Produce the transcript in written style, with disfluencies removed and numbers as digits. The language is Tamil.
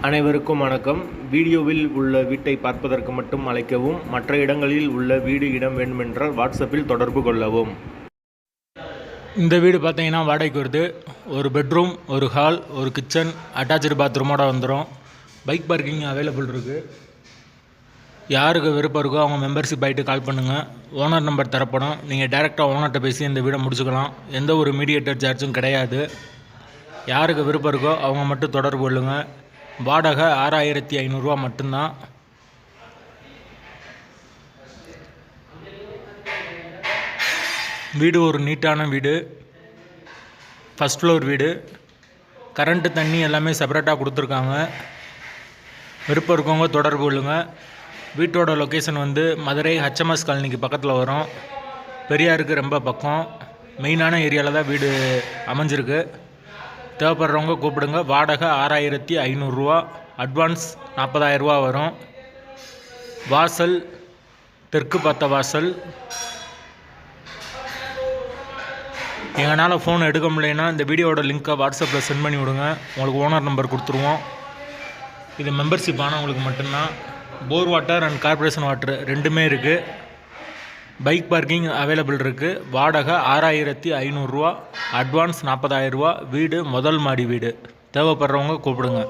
அனைவருக்கும் வணக்கம். வீடியோவில் உள்ள வீட்டை பார்ப்பதற்கு மட்டும் அழைக்கவும். மற்ற இடங்களில் உள்ள வீடு இடம் வேண்டுமென்றால் வாட்ஸ்அப்பில் தொடர்பு கொள்ளவும். இந்த வீடு பார்த்தீங்கன்னா வாடகைக்கு வருது. ஒரு பெட்ரூம், ஒரு ஹால், ஒரு கிச்சன், அட்டாச்சு பாத்ரூமோடு வந்துடும். பைக் பார்க்கிங் அவைலபிள் இருக்குது. யாருக்கு விருப்பம் இருக்கோ அவங்க மெம்பர்ஷிப் ஆகிட்டு கால் பண்ணுங்கள். ஓனர் நம்பர் தரப்படும். நீங்கள் டைரெக்டாக ஓனர்கிட்ட பேசி இந்த வீடை முடிச்சுக்கலாம். எந்த ஒரு மீடியேட்டர் சார்ஜும் கிடையாது. யாருக்கு விருப்பம் இருக்கோ அவங்க மட்டும் தொடர்பு கொள்ளுங்கள். வாடகை 6500 மட்டும்தான். வீடு ஒரு நீட்டான வீடு. ஃபஸ்ட் ஃப்ளோர் வீடு. கரண்ட்டு தண்ணி எல்லாமே செப்பரேட்டாக கொடுத்துருக்காங்க. விருப்பம் இருக்கவங்க தொடர்பு கொள்ளுங்கள். வீட்டோட லொக்கேஷன் மதுரை HMS காலனிக்கு பக்கத்தில் வரும். பெரியாருக்கு ரொம்ப பக்கம். மெயினான ஏரியாவில் தான் வீடு அமைஞ்சிருக்கு. தேவைப்படுறவங்க கூப்பிடுங்க. வாடகை 6500, அட்வான்ஸ் 40000 வரும். வாசல் தெற்கு பார்த்த வாசல். எங்களால் ஃபோன் எடுக்க முடியலைன்னா இந்த வீடியோட லிங்க்கை வாட்ஸ்அப்பில் சென்ட் பண்ணி விடுங்க. உங்களுக்கு ஓனர் நம்பர் கொடுத்துருவோம். இது மெம்பர்ஷிப் ஆனவங்களுக்கு மட்டும்தான். போர் வாட்டர் அண்ட் கார்பரேஷன் வாட்டர் ரெண்டுமே இருக்குது. பைக் பார்க்கிங் அவைலபிள் இருக்குது. வாடகை 6500, அட்வான்ஸ் 40000. வீடு முதல் மாடி வீடு. தேவைப்படுறவங்க கூப்பிடுங்க.